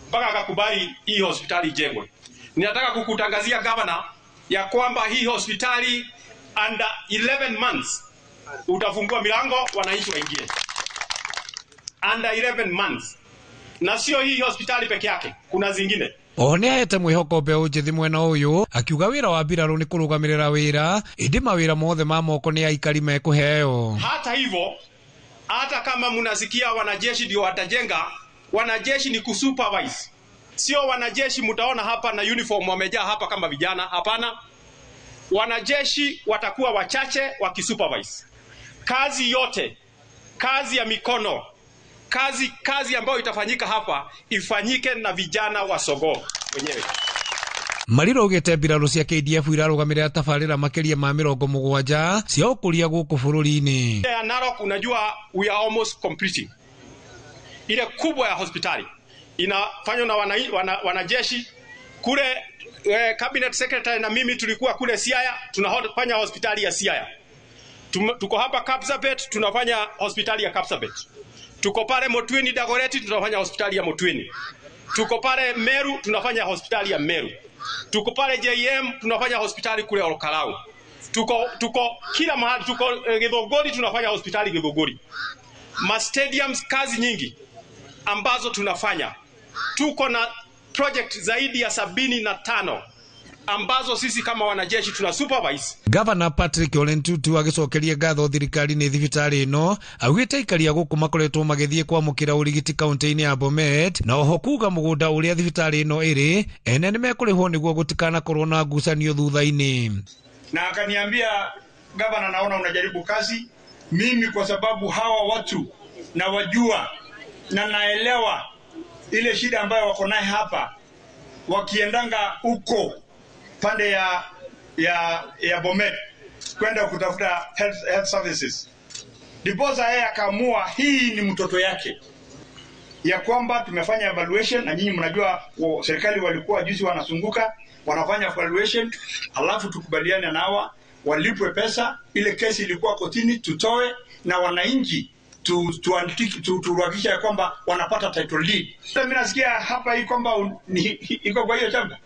mpaka akakubali hii hospitali ijengwe. Ninataka kukutangazia governor ya kwamba hii hospitali under 11 months utafungua milango wananchi waingie. Under 11 months. Na sio hii hospitali peke yake, kuna zingine. One ahete mwihoko mbeũ njithi mwena uyu akiuga wira wa mbirarũ ni kurugamirira wira indi mawira mothe ma moko ni aikari mekuheo. Hata hivyo, hata kama mnasikia wanajeshi ndio watajenga, wanajeshi ni kusupervise. Sio wanajeshi mtaona hapa na uniform wamejaa hapa kama vijana, hapana. Wanajeshi watakuwa wachache wakisupervise. Kazi yote, kazi ya mikono, kazi ambayo itafanyika hapa ifanyike na vijana wa Sogo wenyewe. Mariro ugite mbirarũ cia KDF irarugamirira tabarĩra makiria ma 70 cia ũkũria gũkũ bũrũri-inĩ. Ya Narok, unajua we are almost completing. Ile kubwa ya hospitali inafanywa na wanajeshi kule. Cabinet secretary na mimi tulikuwa kule Siaya, tunafanya hospitali ya Siaya. Tuko hapa Kapsabet, tunafanya hospitali ya Kapsabet. Tuko pale Motweni Dagoretti, tunafanya hospitali ya Motweni. Tuko pale Meru, tunafanya hospitali ya Meru. Tuko pale JM, tunafanya hospitali kule Olkalau. Tuko kila mahali, tuko Githogori, tunafanya hospitali Githogori. Ma stadiums, kazi nyingi ambazo tunafanya. Tuko na project zaidi ya 75 ambazo sisi kama wanajeshi tuna supervise. Governor Patrick Ole Ntutu agicokeria ngatho thirikari ni thibitari ino augite ikaria guku makoretwo magithie kwamukira urigiti kaunti-ini ya Bomet na oho kuga mugunda uria thibitari ino iri ene nimekurihwo niguo gutikana korwo na ngucanio thutha-ini. Na akaniambia, governor, naona unajaribu kazi. Mimi kwa sababu hawa watu na wajua na naelewa ile shida ambayo wako naye hapa wakiendanga uko pande ya Bomet kwenda kutafuta health services. Diposa yeye akaamua hii ni mtoto yake, ya kwamba tumefanya evaluation, na nyinyi mnajua serikali walikuwa juzi wanazunguka wanafanya evaluation, alafu tukubaliane nawa walipwe pesa. Ile kesi ilikuwa kotini, tutoe na wananchi tuhakikisha kwamba wanapata title deed. Mimi nasikia hapa hii kwamba iko kwa hiyo chamba.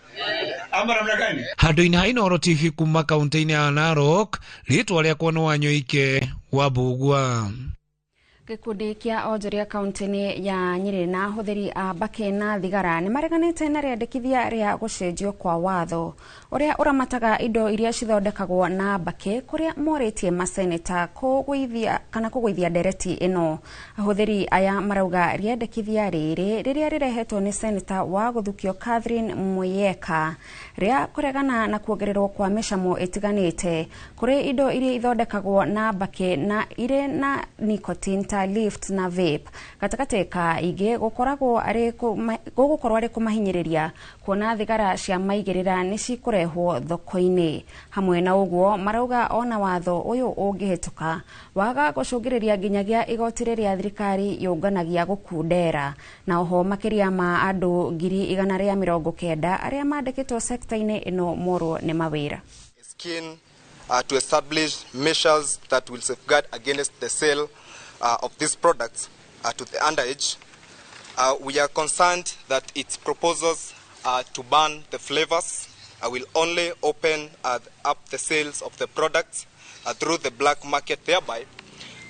Ama namna gani? Handũ-inĩ ha Inooro TV kuma kaunti-inĩ ya Narok, rĩtwa rĩakwa nĩ Wanyoike wa Mbũgua. Gikundi kia onjoria kaunti-ini ya Nyeri na huthiri a mbake na thigara ni mareganite na riandikithia ria gucenjio kwa watho uria uramataga indo iria cithondekagwo na mbake kuria moritie maseneta kugwithia ndereti ino. Ahuthiri aya marauga riandikithia riri riria rirehetwo ni seneta wa guthukio Catherine Muyeka ria kuregana na kuongererwo kwa micamo itiganite kuri indo iria ithondekagwo na mbake na ire na nicotine lift na vape katakate ka ige gukoragwo ari kumahinyiriria kuona thigara cia maigirira ni cikurehwo thoko-ini. Hamwe na uguo marauga ona watho uyu ungihituka waga gucungiriria nginyagia igoti ria thirikari yunganagia gukundera na oho makiria ma andu 190 aria mandikitwo sekta-ini ino moro ni mawira. To establish measures that will safeguard against the sale of these products to the underage. We are concerned that its proposals to ban the flavors will only open up the sales of the products through the black market, thereby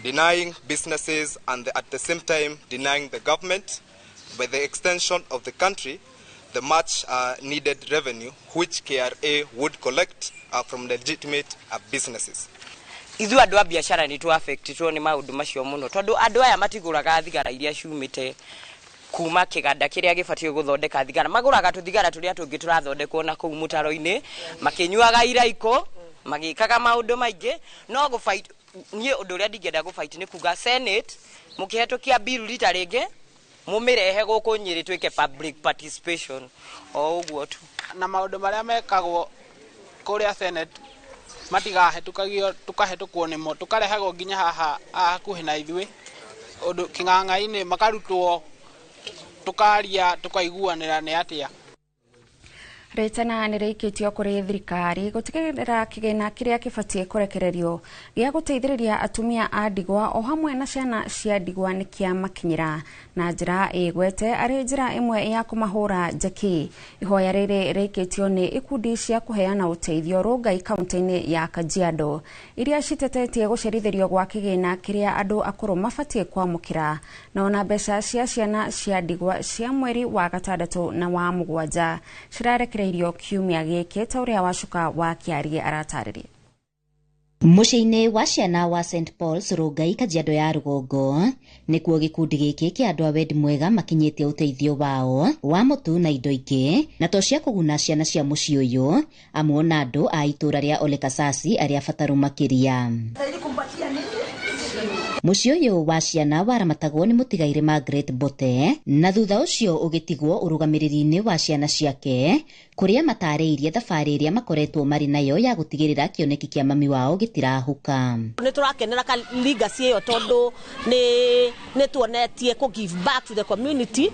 denying businesses and at the same time denying the government, by the extension of the country, the much needed revenue which KRA would collect from legitimate businesses. Ithu andu a biashara ni tu affectitwo ni maundu macio muno tondu andu aya matiguraga thigara iria ciumite kuma kiganda kiria gibatie guthondeka thigara maguraga tuthigara turia tungi turathondekwo na kuu mutaro-ini makinyuaga iraiko magikaga maundu maingi no go fight nie undu uria ndingenda go fight ni kuga Senate mukihetukia bill rita ringi mumirehe guku Nyeri twike public participation o uguo tu na maundu maria mekagwo kuria Senate matigahetukagio tukahetukwo nimo tukarehagwo nginya haha hakuhi na ithui undu king'ang'a-ini makarutwo tukaria tukaiguanira ni atia. Retana ni reikitio kuri thirikari gutigirira kigina kiria kibatie kurekererio gia guteithiriria atumia a ndigwa o hamwe na ciana cia ndigwa ni kia makinyira na njira igwete ari njira imwe ya kumahura njeki. Ihoya riri reikitio ni ikundi cia kuheana uteithio Rongai kaunti-ini ya Kajiado iria citetetie gucerithirio gwa kigina kiria andu akuru mabatie kwamukira na ona mbeca cia ciana cia ndigwa cia mweri wa gatandatu na wa mugwanja cirarekere kiumia giki ta uria wacuka wa Kiarie arataririe. Muciĩ-inĩ wa ciana wa St Paul's Rongai Kajiado ya Rugongo nikuo gikundi giki kia andu a wendi mwega makinyitie uteithio wao wa mutu na indo ingĩ na to cia kuguna ciana cia muciĩ uyu amwe na andu a itura ria Ole Kasasi aria bataru makiria. Muciĩ uyu wa ciana waramatagwo ni mutigaire Margaret Bote na thutha ucio ugitigwo urugamiriri-ini wa ciana ciake kuria matariirie thabari iria makoretwo mari nayo ya gutigirira kioneki kia mami wao gitirahuka. Ni turakenera ka legacy iyo tondu ni tuonetie ku give back to the community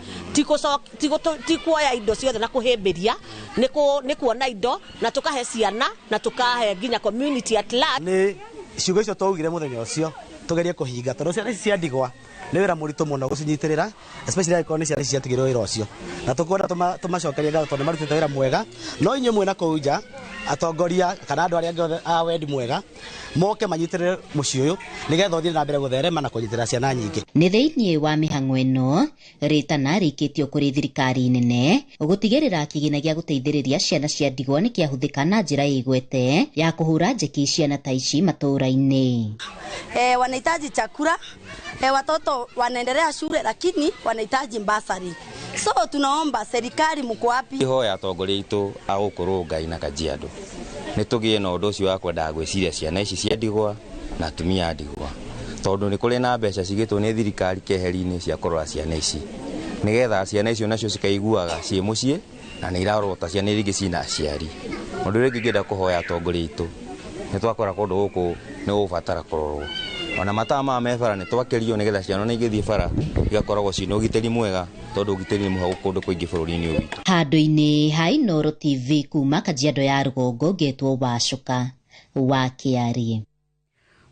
tikuoya indo ciothe na kuhimbiria ni kuona indo na tukahe ciana na tukahe nginya community at large. Ni ciugo icio twaugire muthenya ucio tugerie kuhinga tondu ciana ici cia ndigwa ni wira muritu muno gucinyitirira especially aiko ni ciana cia tigirwo wira ucio na tukwenda tumacokerie ngatho tondu marutite wira mwega no inyu mwena kuja atongoria kana andu aria ngothe a wendi mwega moke manyitirire muciĩ uyu nigetha uthire na mbere gutherema na kunyitirira ciana nyingi. Ni thiini wa mihang'o ino ritana rikitio kuri thirikari nene gutigirira kigina gia guteithiriria ciana cia ndigwa ni kiahuthika na njira igwete ya kuhura njeki ciana ta ici matura-ini. Wanahitaji chakula, watoto wanaendelea shule lakini wanahitaji basari. So tunaomba serikali mko wapi? Ihoya atongoria itu a gukuru Ngai na Kajiado ni tugie na undu ucio wa kwenda gwiciria ciana ici cia ndigwa na atumia a ndigwa tondu ni kuri na mbeca cigitwo ni thirikari keheri-ini cia kurora ciana ici nigetha ciana icio nacio cikaiguaga cie muciĩ na ni irarota ciana iria cina aciari. Undu uria ngenda kuhoya atongoria itu ni twakora kundu guku ni ubatara kurorwo ona matama mebara ni twakerio nigetha ciana na igithie bara igakoragwo cina ugiteri mwega tondu ugiteri ni muhagu kundu kuingi bururi-ini uyu. Handu-ini ha Inooro TV kuma Kajiado ya Rugongo ngetwo Wacuka wa Kiarie.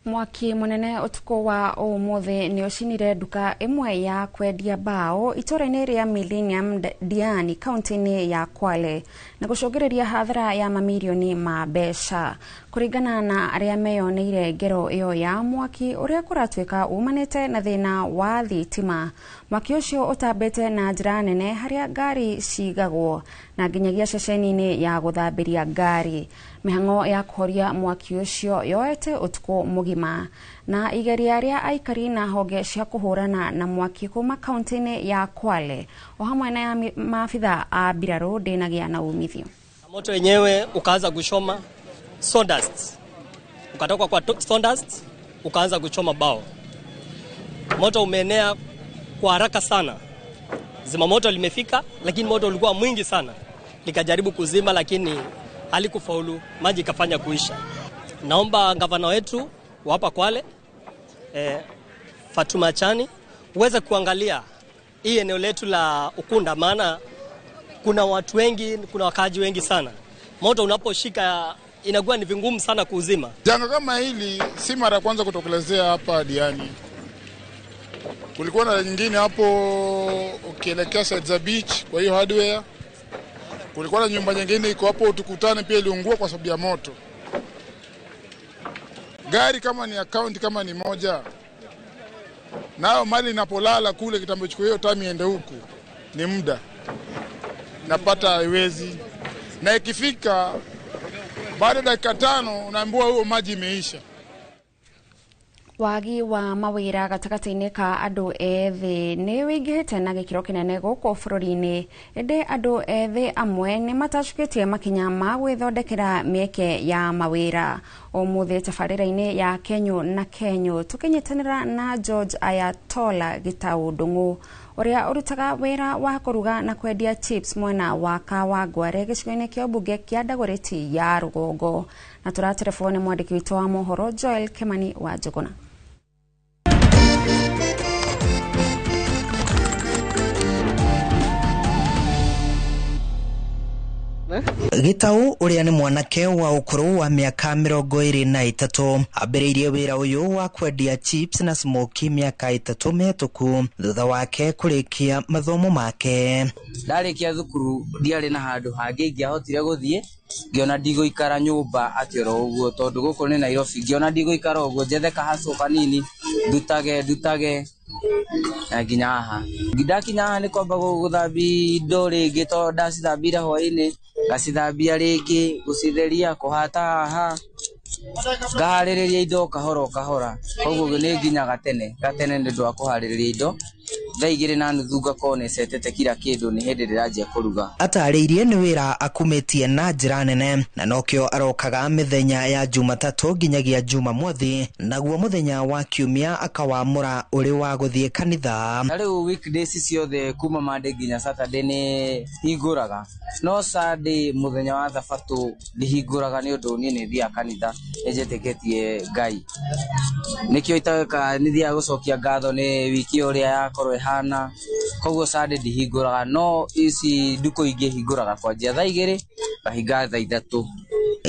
Mwaki munene utuko wa umuthi ni ucinire duka imwe ya kwendia bao itora-ini ria Millennium Diani kaunti-ini ya Kwale na gucogereria hathara ya mamirioni ma mbeca kuringana na aria meyoneire ngero iyo ya mwaki uria kuratwika umanite na thina wa thitima. Mwaki ucio utambite na njira nene haria ngari cigagwo na nginyagia ceceni-ini ya guthambiria ngari. Mihango ya kuhoria mwaki ucio yoete utuko mugima na igeria ria aikari na honge cia kuhurana na mwaki kuma kaunti-ini ya Kwale o hamwe na maafitha a mbirarũ ndinagia na umithio. Moto wenyewe ukaanza kuchoma sawdust, ukatoka kwa sawdust ukaanza kuchoma bao. Moto umeenea kwa haraka sana. Zimamoto limefika lakini moto ulikuwa mwingi sana. Likajaribu kuzima lakini halikufaulu, maji kafanya kuisha. Naomba gavana wetu wa hapa Kwale Fatuma Achani uweze kuangalia hii eneo letu la Ukunda, maana kuna watu wengi, kuna wakaji wengi sana. Moto unaposhika inakuwa ni vingumu sana kuuzima. Janga kama hili si mara ya kwanza kutokelezea hapa Diani. Kulikuwa na nyingine hapo ukielekea side za beach kwa hiyo hardware. Kulikuwa na nyumba nyingine iko hapo Tukutane pia iliungua kwa sababu ya moto. Gari kama ni account kama ni moja, nao mali inapolala kule kitambo chukua hiyo time iende huku ni muda napata haiwezi, na ikifika baada ya dakika 5 unaambiwa huo maji imeisha. Wagi wa mawira gatagati-ini ka andu ethi ni wingihite na gikiro kinene guku bururi-ini. Ende andu ethi amwe ni matacukitie makinya ma gwithondekera mieke ya mawira. Umuthi tabarira-ini ya Kenyo na Kenyo tukinyitanira na George Ayatola Gitau Ndungu uria urutaga wira wa kuruga na kwendia chips mwena wa Kawangware gicigo-ini kia mbunge kia Dagoretti ya Rugongo. Na tura telefoni mwandiki witu wa mohoro Joel Kemani wa Njuguna. Gitau uria ni mwanake wa ukuru wa miaka 23 ambiriirie wira uyu wa kwendia chips na smoky miaka 3 mihituku thutha wake kurikia mathomo make. Ndarikia thukuru ndiari na handu hangi ingiahotire guthie, ngiona ndigũikara nyumba atioro uguo tondu guku ni Nairobi, ngiona ndigũikara uguo njethe kahaco kanini ndutage nginya haha. Ndakinya haha ni kwamba guthambi indo ringi tondu ndacithambire hwaini ngacithambia ringi gucitheria kuhata haha ngaharĩrĩria indo kahora koguo ni nginyaga gatene nĩ ndwa kuharĩrĩria indo thaa 2:30 ngakorwo nĩcetete kila kĩndũ nĩ hĩndĩ ndĩranjia kũruga. Atarĩirie nĩ wĩra akumetie na njĩra nene na nokĩo arokaga mĩthenya ya Jumatatũ nginyagia Jumamothi, naguo mũthenya wa Kiumia akawamũra ũrĩ wa gũthiĩ kanitha. Na rĩu weekdays ciothe kuma Monday nginya Saturday nĩ hingũraga, no Sunday mũthenya wa Thabatũ ndihingũraga nĩ ũndũ niĩ nĩ thiaga kanitha nĩnjĩtĩkĩtie Ngai. Nĩkĩo itaka nĩ thiaga gũcokia ngatho nĩ wiki ũrĩa yakorwo ihana, koguo Sunday ndihingũraga, no ici nduko ingĩ hingũraga kwanjia thaa 2 kahinga thaa 3.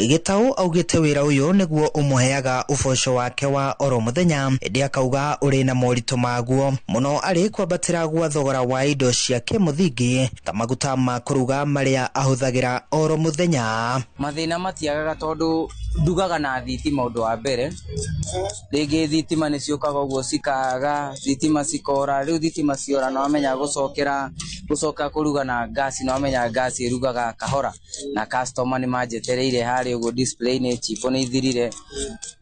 Gitau augite wira uyu niguo umuheaga uboco wake wa oro muthenya, indi akauga uri na moritũ maguo muno ari kwambatira gwa thogora wa indo cia kimuthingi ta maguta ma kuruga maria ahuthagira oro muthenya. Mathina matiagaga tondu ndugaga na thitima undu wa mbere, ringi thitima ni ciukaga uguo cikaga, thitima cikora, riu thitima ciora no amenya gucoka kuruga na gas, no amenya gas irugaga kahora na customer ni manjetereire hari uguo display ni chipo ni thirire,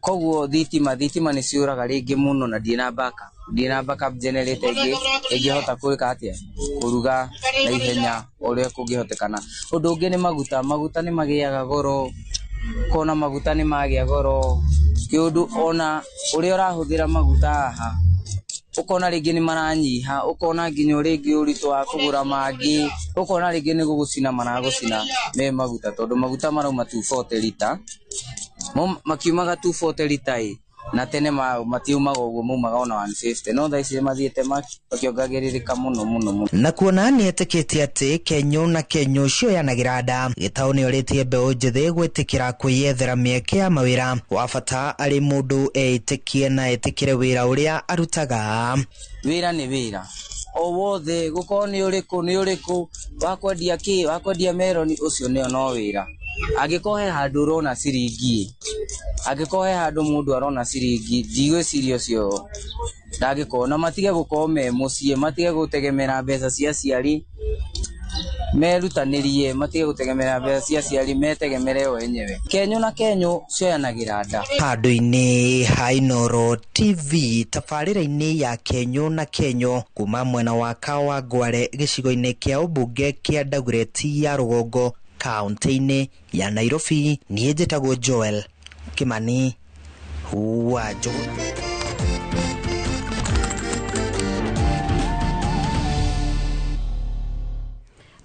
koguo thitima ni ciuraga ringi muno na ndina backup generator ingihota kurika atia kuruga na ihenya uria kungihotekana. Undu ungi ni maguta ni magiaga goro, kona maguta ni magia goro, kiundu ona uria urahuthira maguta haha ukona ringi ni maranyiha, ukona nginya ringi uritu wa kugura mangi, ukona ringi ni gugucina maragucina me maguta tondu maguta marauma 240 liter makiumaga 240 liter na tene matiumaga uguo maumaga ona 150 no thaa ici mathiĩte makiongagĩrĩrĩka mũno na kuona nĩ etĩkĩtie atĩ Kenyũ na Kenyũ ũcio yanagĩra nda Gĩtaũ nĩ orĩtie mbeũ njĩthĩ gwĩtĩkĩra kwĩyethera mĩeke ya mawĩra wa bata arĩ mũndũ etĩkie na etĩkĩre wĩra ũrĩa arutaga. Wĩra nĩ wĩra o wothe gũkorwo nĩ ũrĩkũ wakwendia meroni ũcio nĩo no wĩra. Angĩkorwo he handũ ũrona ciringi angĩkorwo he handũ mũndũ arona ciringi ndigwĩciria ũcio ndangĩkorwo na matige gũkorwo me mũciĩ matige gũtegemera mbeca cia aciari merutanĩrie matige gũtegemera mbeca cia aciari metegemere o wenyewe. Kenyũ na Kenyũ cioyanagĩra nda. Handũ-inĩ ha Inooro TV tabarĩra-inĩ ya Kenyũ na Kenyũ kuma mwena wa Kawangware gĩcigo-inĩ kĩa ũmbunge kĩa Dagoretti ya rũgongo kaunti-inĩ ya Nairobi, niĩ njĩtagwo Joel Kimani Wanjũ.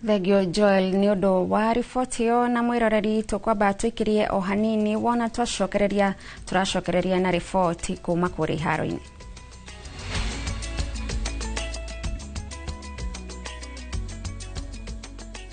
Thegio Joel nĩ ũndũ wa riboti ĩyo na mwĩroreri tũkwamba twĩkĩrie o hanini wona tũracokereria na riboti kuma kũrĩ haro-inĩ.